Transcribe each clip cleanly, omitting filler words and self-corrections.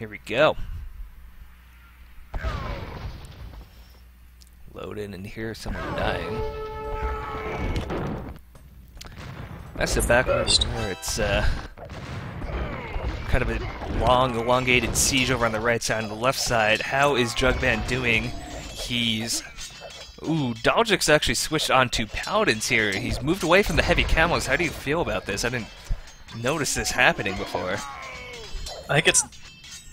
Here we go. Load in and hear someone dying. That's the back where it's kind of a long, elongated siege over on the right side. On the left side, how is Jugman doing? He's... Ooh, Daljik's actually switched on to Paladins here. He's moved away from the heavy camos. How do you feel about this? I didn't notice this happening before. I think it's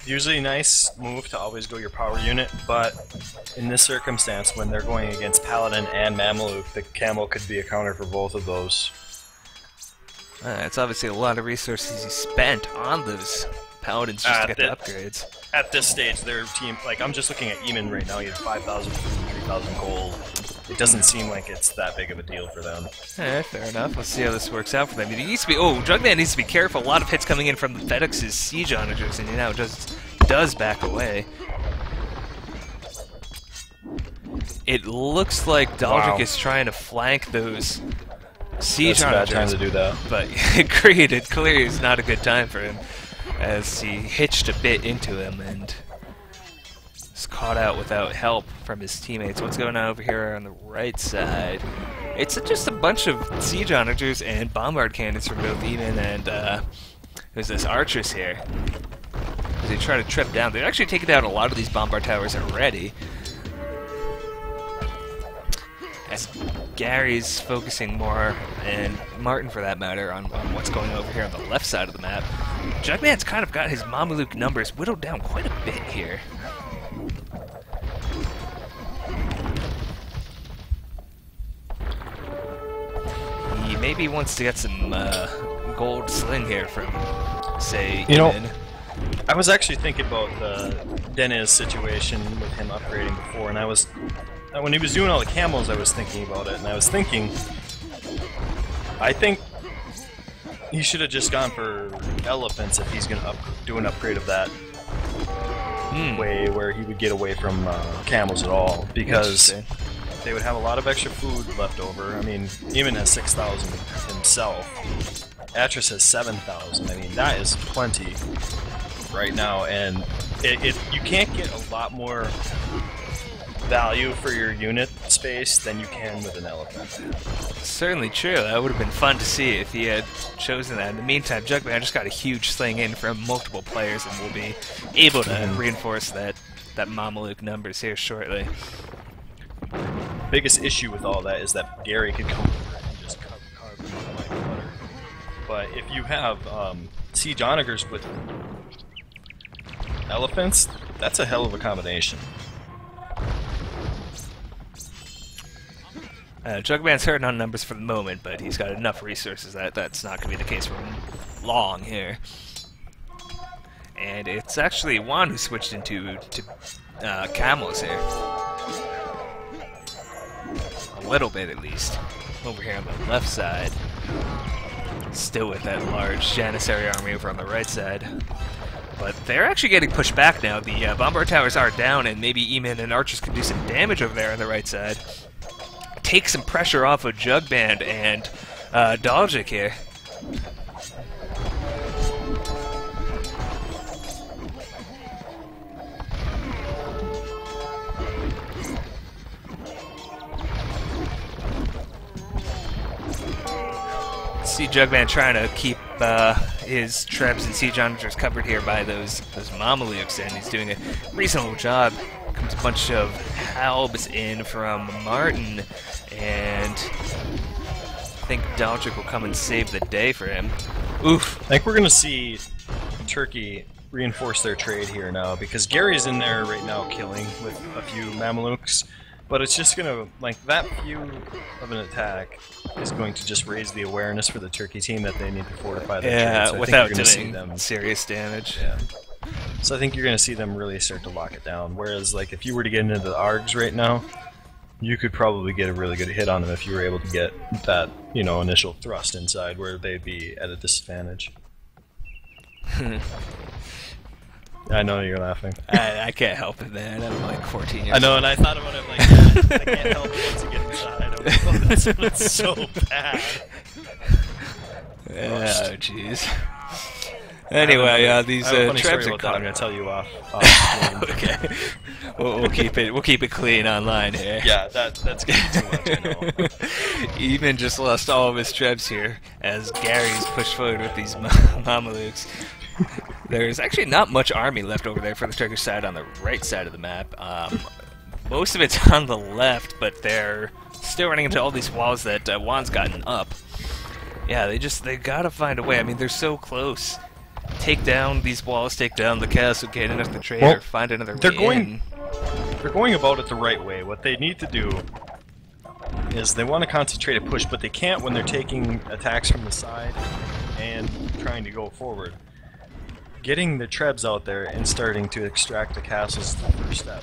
usually a nice move to always go your power unit, but in this circumstance, when they're going against Paladin and Mameluke, the camo could be a counter for both of those. It's obviously a lot of resources he spent on those Paladins just to get the upgrades. At this stage, their team, like, I'm just looking at Eamon right now, he has 5,000 food, 3,000 gold. It doesn't seem like it's that big of a deal for them. Fair enough. Let's see how this works out for them. He needs to be... Oh, Jugman needs to be careful. A lot of hits coming in from the FedEx's siege onagers, and he now just does back away. It looks like Daljik is trying to flank those siege onagers. That's a bad time to do that. But agreed, it clearly is not a good time for him, as he hitched a bit into him and is caught out without help from his teammates. What's going on over here on the right side? It's just a bunch of siege onagers and bombard cannons from both Eamon and who's this Archers here. As they try to trip down. They've actually taken down a lot of these bombard towers already. As Gary's focusing more, and Martin for that matter, on what's going over here on the left side of the map. Jugman's kind of got his Mameluke numbers whittled down quite a bit here. He maybe wants to get some gold sling here from, say, Eamon. I was actually thinking about the Denez situation with him upgrading before, and when he was doing all the camos, I was thinking about it, and I was thinking, I think he should have just gone for elephants if he's going to do an upgrade of that way where he would get away from camos at all, because they would have a lot of extra food left over. I mean, Eamon has 6,000 himself. Atris has 7,000. I mean, that is plenty right now, and you can't get a lot more value for your unit space than you can with an elephant. Certainly true. That would have been fun to see if he had chosen that. In the meantime, Jugman just got a huge sling in from multiple players, and will be able to reinforce that Mameluke numbers here shortly. Biggest issue with all that is that Gary could come over and just carve them like butter. But if you have siege onagers with elephants, that's a hell of a combination. Jugman's hurting on numbers for the moment, but he's got enough resources that that's not going to be the case for long here. And it's actually Juan who switched into camos here. A little bit at least. Over here on the left side. Still with that large Janissary army over on the right side. But they're actually getting pushed back now. The bombard towers are down, and maybe Eamon and Archers can do some damage over there on the right side. Take some pressure off of Jugman and Daljik here. See Jugman trying to keep his Trebs and Siege Onagers covered here by those Mamelukes, and he's doing a reasonable job. Comes a bunch of halbs in from Martin, and I think Daljik will come and save the day for him. Oof. I think we're going to see Turkey reinforce their trade here now, because Gary's in there right now killing with a few Mamelukes, but it's just going to, like, that few of an attack is going to just raise the awareness for the Turkey team that they need to fortify their trade. So without doing serious damage. Yeah. So I think you're going to see them really start to lock it down, whereas, like, if you were to get into the ARGs right now, you could probably get a really good hit on them if you were able to get that, you know, initial thrust inside where they'd be at a disadvantage. I know you're laughing. I can't help it, man. I'm like 14 years old. I know, and I thought about it like, I can't help it once you get inside. I was like, oh, this one's so bad. Oh, jeez. Anyway, these I have a funny story trebs are about that. I'm caught. gonna tell you off. Okay, we'll keep it clean online here. Yeah, that's getting too much. I know. Even just lost all of his trebs here as Gary's pushed forward with these Mamelukes. There's actually not much army left over there for the Turkish side on the right side of the map. Most of it's on the left, but they're still running into all these walls that Juan's gotten up. Yeah, they gotta find a way. I mean, they're so close. Take down these walls, take down the castle, get in at the trader, Well, find another they're way going- in. They're going about it the right way. What they need to do is they want to concentrate a push, but they can't when they're taking attacks from the side and trying to go forward. Getting the trebs out there and starting to extract the castles is the first step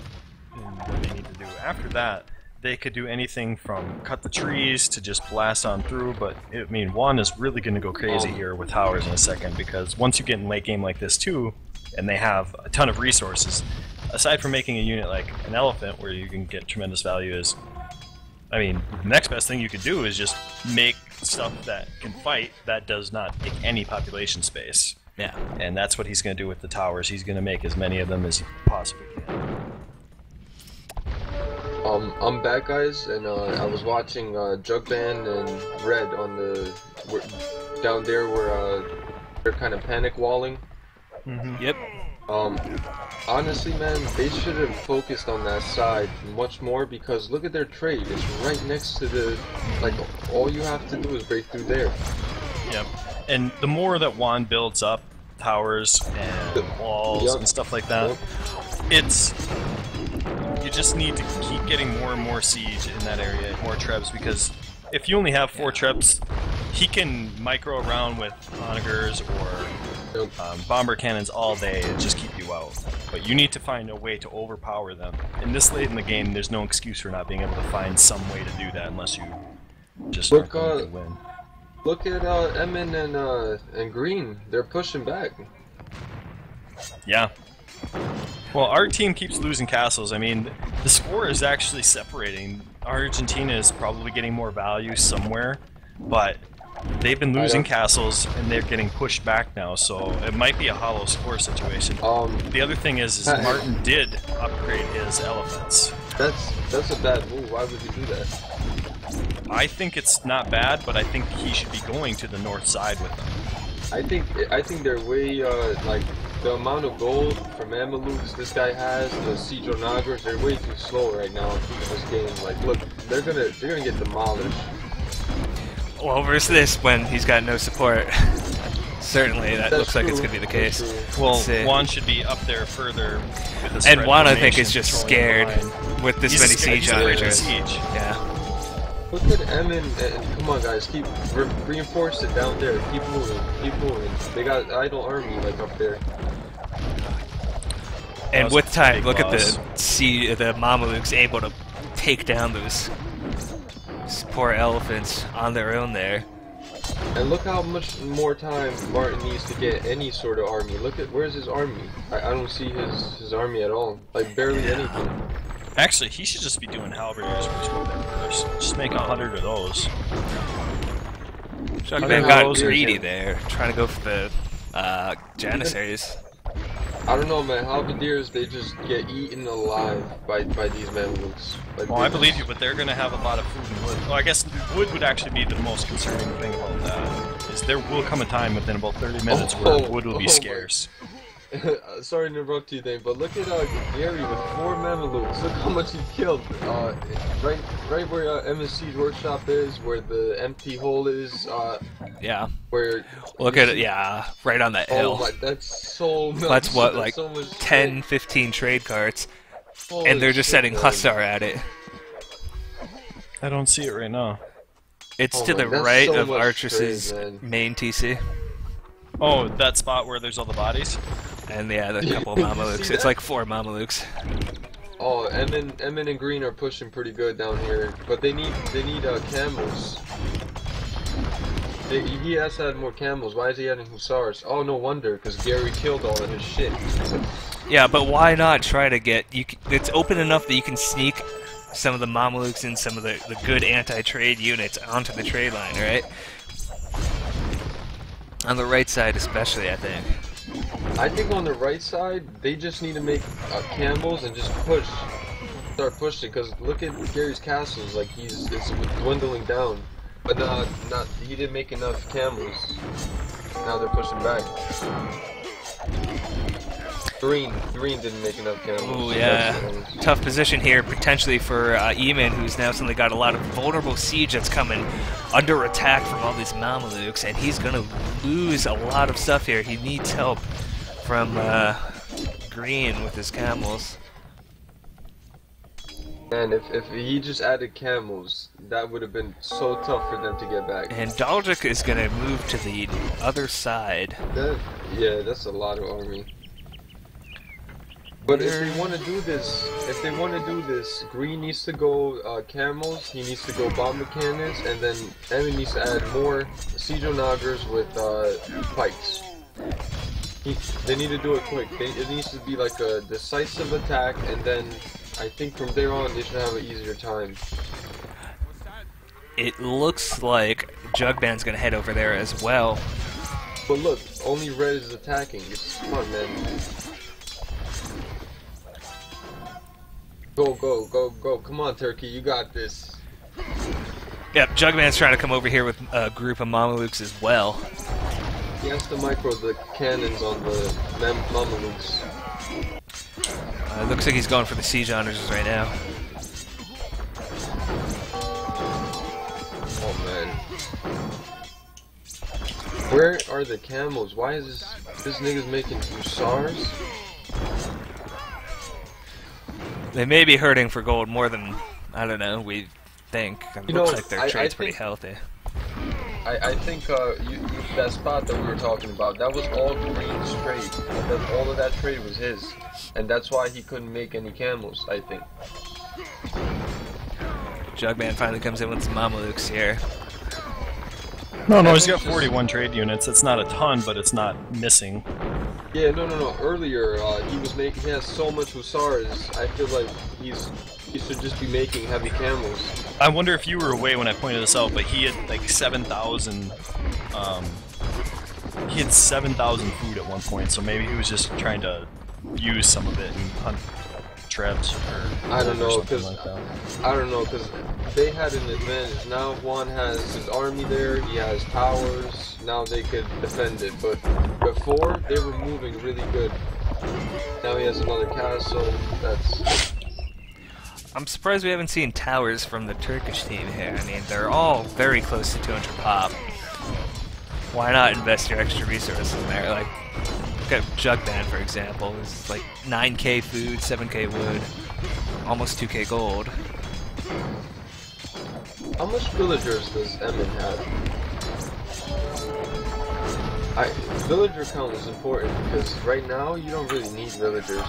in what they need to do. After that, they could do anything from cut the trees to just blast on through, but I mean, Juan is really going to go crazy here with towers in a second, because once you get in late game like this too, and they have a ton of resources, aside from making a unit like an elephant where you can get tremendous value, is, I mean, the next best thing you could do is just make stuff that can fight that does not take any population space. Yeah. And that's what he's going to do with the towers. He's going to make as many of them as he possibly can. I'm back, guys, and I was watching Jugband and Red on the down there where they're kind of panic walling. Yep. Honestly, man, they should have focused on that side much more, because look at their trade. It's right next to the, like, all you have to do is break through there. Yep. And the more that Juan builds up towers and walls and stuff like that, it's, you just need to keep getting more and more siege in that area, more trebs, because if you only have 4 trebs, he can micro around with onagers or bomber cannons all day and just keep you out. But you need to find a way to overpower them. And this late in the game, there's no excuse for not being able to find some way to do that unless you just aren't going to win. Look at Emin and Green. They're pushing back. Yeah. Well, our team keeps losing castles. I mean, the score is actually separating. Argentina is probably getting more value somewhere, but they've been losing castles and they're getting pushed back now, so it might be a hollow score situation. The other thing is Martin did upgrade his elephants. That's a bad move. Why would you do that? I think it's not bad, but I think he should be going to the north side with them. I think they're way like the amount of gold from Mamelukes this guy has, the siege on Nagras, they're way too slow right now in this game. Like, look, they're gonna get demolished. Well, versus this, when he's got no support, certainly that looks like it's going to be the case. Well, Juan should be up there further with the and Juan, I think, is just scared with this many siege on Rangers. Yeah. Look at Emin, and come on, guys, keep reinforce it down there. Keep moving, keep moving. They got idle army like up there. And with time, look at the Mamelukes able to take down those poor elephants on their own there. And look how much more time Martin needs to get any sort of army. Look at, where's his army? I don't see his army at all. Like, barely anything. Actually, he should just be doing halberdiers first. Just make 100 of those. Jugband got greedy there, trying to go for the Janissaries. I don't know, man. Halberdiers, they just get eaten alive by these Mamelukes. Like, well, I believe you, but they're going to have a lot of food and wood. Well, I guess wood would actually be the most concerning thing about that. Is there will come a time within about 30 minutes where wood will be scarce. Sorry to interrupt you, Dane, but look at Gary with 4 Mamelukes. Look how much he killed. Right where MSC's workshop is, where the empty hole is. Yeah. Where. Look at it. Yeah, right on that hill. Oh my, that's so much. That's what, like so much 10, 15 trade carts, Holy and they're just shit, setting man. Hussar at it. I don't see it right now. It's Oh to my, the that's right so of much Artras's trade, man. main TC. Oh, that spot where there's all the bodies? And yeah, the couple of You Mamelukes. see It's that? like 4 Mamelukes. Oh, Emin and Green are pushing pretty good down here, but they need camels. He has had more camels. Why is he adding hussars? Oh, no wonder, because Gary killed all of his shit. Yeah, but why not try to get... It's open enough that you can sneak some of the Mamelukes and some of the good anti-trade units onto the trade line, right? On the right side especially, I think. I think on the right side, they just need to make camels and just push. Start pushing, because look at Gary's castles, like it's dwindling down. But he didn't make enough camels. Now they're pushing back. Green didn't make enough camels. Ooh, yeah. Tough position here, potentially for Eamon, who's now suddenly got a lot of vulnerable siege that's coming under attack from all these Mamelukes, and he's going to lose a lot of stuff here. He needs help from Green with his camels. And if he just added camels, that would have been so tough for them to get back. And Daljuk is going to move to the other side. Yeah, that's a lot of army. But if they want to do this, Green needs to go camels, he needs to go bomber cannons, and then Emin needs to add more siege onagers with pikes. They need to do it quick. It needs to be like a decisive attack, and then I think from there on they should have an easier time. It looks like Jugband's going to head over there as well. But look, only Red is attacking. It's fun, man. Go. Come on, Turkey, you got this. Yep, Jugband's trying to come over here with a group of Mamelukes as well. He has to micro the cannons on the Mamelukes. Looks like he's going for the siege honors right now. Oh man. Where are the camels? Why is this nigga's making hussars? They may be hurting for gold more than, I don't know, we think. It looks like their trade's pretty healthy. I think that spot that we were talking about, that was all Green's trade. All of that trade was his. And that's why he couldn't make any camels, I think. Jugband finally comes in with some Mamelukes here. No, he's got 41 trade units. It's not a ton, but it's not missing. Yeah, no. Earlier, he has so much hussars. I feel like he should just be making heavy camels. I wonder if you were away when I pointed this out, but he had like 7,000. He had 7,000 food at one point, so maybe he was just trying to use some of it and hunt trebs or I don't know, because they had an advantage. Now Juan has his army there, he has towers, now they could defend it, but before they were moving really good. Now he has another castle. I'm surprised we haven't seen towers from the Turkish team here. I mean, they're all very close to 200 pop. Why not invest your extra resources in there? Like, look at Jugband, for example. It's like 9k food, 7k wood, almost 2k gold. How much villagers does Emin have? Villager count is important because right now you don't really need villagers.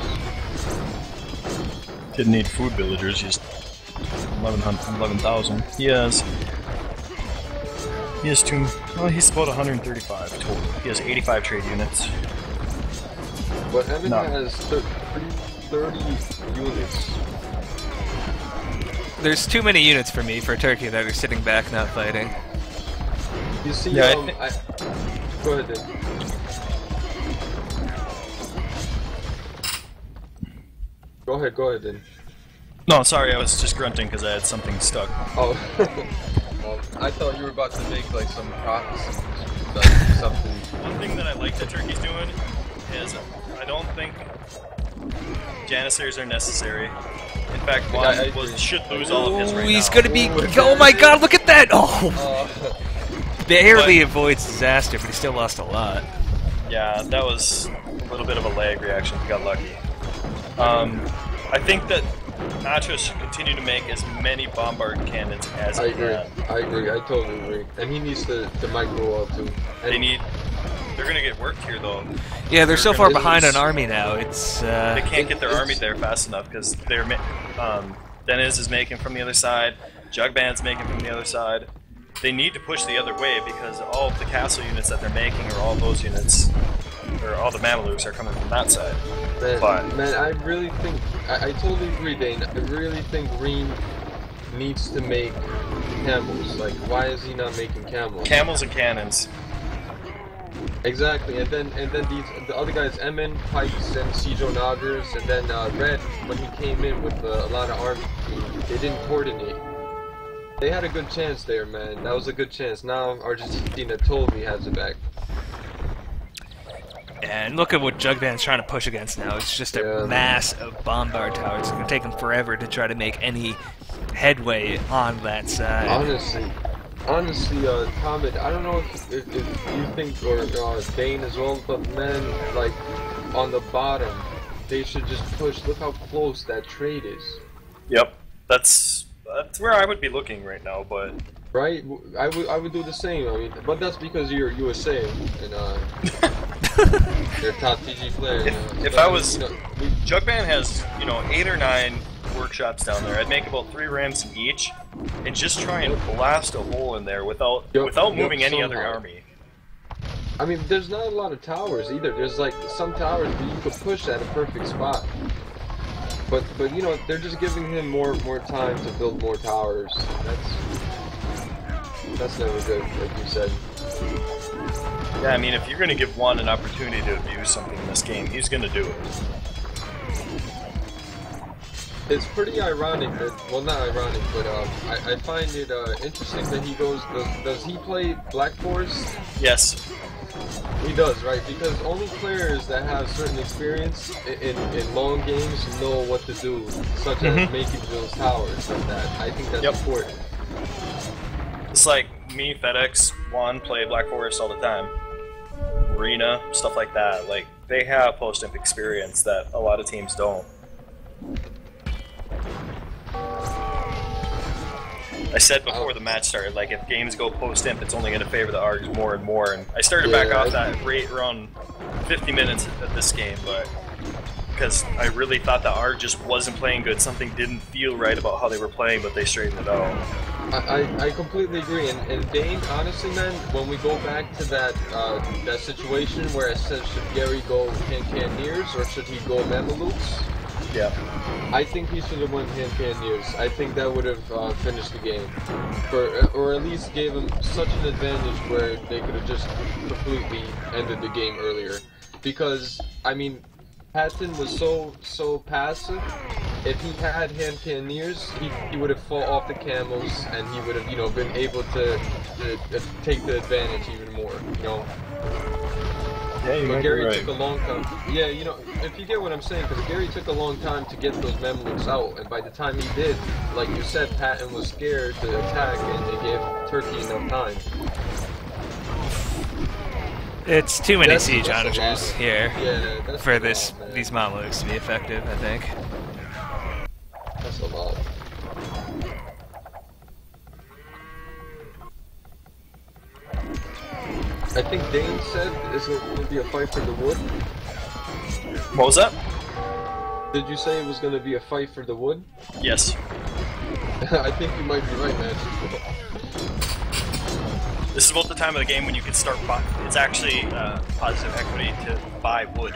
Didn't need food villagers, just 11,000. He has he's about 135 total. He has 85 trade units. But Emin has 30 units. There's too many units for me for Turkey that are sitting back not fighting. You see, yeah, go ahead then. Go ahead then. No, sorry, I was just grunting because I had something stuck. Oh, well, I thought you were about to make like some prophecy, like something. One thing that I like that Turkey's doing is I don't think Janissaries are necessary. In fact, Juan should lose all of his right now. He's gonna be. Oh my god, look at that! Oh! Barely avoids disaster, but he still lost a lot. Yeah, that was a little bit of a lag reaction. He got lucky. I think that Nacho should continue to make as many bombard cannons as he can. I agree. I totally agree. And he needs to micro out too. And they're gonna get worked here though. Yeah, they're so far behind on army now. It's they can't get their army there fast enough because they're Deniz is making from the other side, Jugband's making from the other side. They need to push the other way because all of the castle units that they're making, or all those units, or all the Mamelukes are coming from that side. Man, I really think I totally agree, Dane. I really think Green needs to make camels. Like, why is he not making camels? Camels and cannons. Exactly, and then the other guys, Emin, Pikes, and Cedro Noggers, and then Red, when he came in with a lot of army, they didn't coordinate. They had a good chance there, man. That was a good chance. Now Argentina totally has it back. And look at what Jugman's trying to push against now. It's just a mass of bombard towers. It's going to take him forever to try to make any headway on that side. Honestly, Comet, I don't know if you think, or Dane as well, but man, like, on the bottom, they should just push. Look how close that trade is. Yep, that's where I would be looking right now, but... Right? I would do the same, I mean, but that's because you're USA, and, you're a top TG player. If I was... Jugman has, 8 or 9 workshops down there. I'd make about 3 ramps in each, and just try and blast a hole in there without moving any other army. I mean, there's not a lot of towers either. There's like some towers that you could push at a perfect spot. But they're just giving him more time to build more towers. That's never good, like you said. Yeah, I mean, if you're going to give one an opportunity to abuse something in this game, he's going to do it. It's pretty ironic that, well, not ironic, but I find it interesting that he goes, does he play Black Forest? Yes. He does, right? Because only players that have certain experience in long games know what to do, such as making those towers like that. I think that's important. It's like me, FedEx, Juan play Black Forest all the time. Arena, stuff like that. Like, they have post-imp experience that a lot of teams don't. I said before the match started, like, if games go post-imp, it's only going to favor the ARGs more and more, and I started back off that rate around 50 minutes of this game, but because I really thought the ARG just wasn't playing good, something didn't feel right about how they were playing, but they straightened it out. I completely agree, and Dane, honestly, man, when we go back to that that situation where it says should Gary go Cannoneers or should he go Mamelukes? Yeah. I think he should have went Cannoneers. I think that would have finished the game, or at least gave him such an advantage where they could have just completely ended the game earlier. Because I mean, Patton was so passive. If he had hand cannoneers, he would have fought off the camels, and he would have been able to take the advantage even more. Yeah, but Gary took a long time. Yeah, if you get what I'm saying, because Gary took a long time to get those Mamelukes out, and by the time he did, like you said, Patton was scared to attack, and it gave Turkey enough time. It's too many siege onagers here for these Mamelukes to be effective, I think. That's a lot. I think Dane said it's going to be a fight for the wood. What was that? Did you say it was going to be a fight for the wood? Yes. I think you might be right, man. This is about the time of the game when you can start buying. It's actually positive equity to buy wood.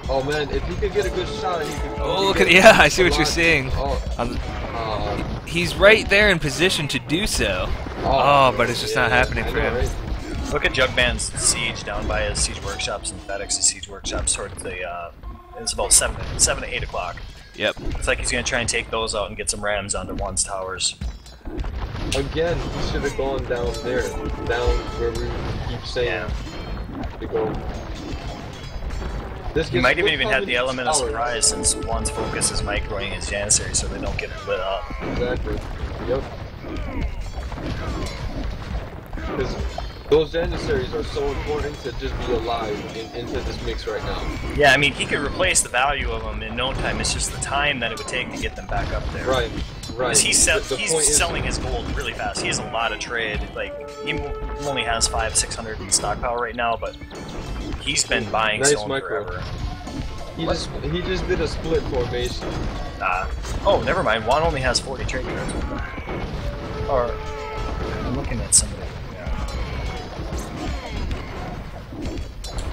Oh man, if he could get a good shot, he could. Oh, look at I see what you're seeing. He's right there in position to do so. Oh, but it's just not happening for him. Right? Look at Jugman's siege down by his siege workshops and FedEx's siege workshops towards the. It's about 7 to 8 o'clock. Yep. It's like he's gonna try and take those out and get some rams onto Juan's towers. Again, he should have gone down there, down where we keep saying to go. He might have even had the element of surprise since Juan's focus is microing his Janissary so they don't get lit up. Exactly. Yep. Because those Janissaries are so important to just be alive into this mix right now. Yeah, I mean, he could replace the value of them in no time. It's just the time that it would take to get them back up there. Right. Because he's selling his gold really fast. He has a lot of trade. Like, he only has 500-600 in stockpile right now, but he's been buying stone forever. He just did a split formation. Oh, never mind. Juan only has 40 trade cards. Or I'm looking at somebody.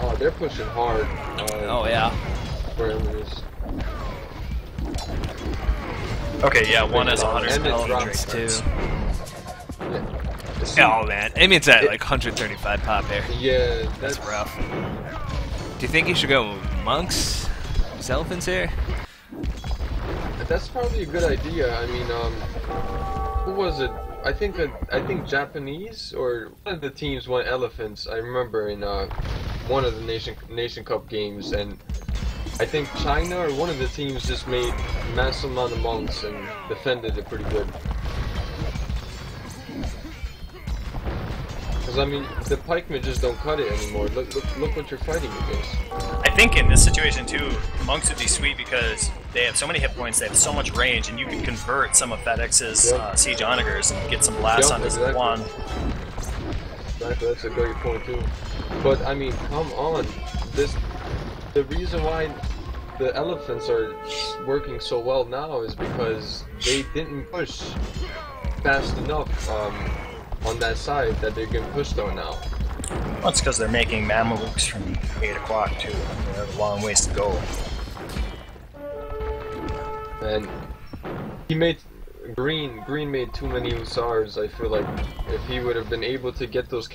Oh, they're pushing hard. Oh yeah. Parameters. Okay, yeah, one has 100 trade too. Yeah. See, Oh man, Amien's at like 135 pop here. yeah, That's rough. Do you think you should go monks, elephants here? That's probably a good idea. I mean, who was it? I think Japanese or one of the teams won elephants. I remember in one of the Nation Cup games, and I think China or one of the teams just made massive amount of monks and defended it pretty good. Because I mean, the pikemen just don't cut it anymore. Look what you're fighting against. I think in this situation too, monks would be sweet because they have so many hit points, they have so much range, and you can convert some of FedEx's siege onagers and get some blasts on his wand. Exactly, that's a great point too. But I mean, come on, the reason why the elephants are working so well now is because they didn't push fast enough on that side that they're getting pushed on now. Well, it's because they're making Mamelukes from 8 o'clock too. They have a long ways to go. And he made Green made too many Hussars. I feel like if he would have been able to get those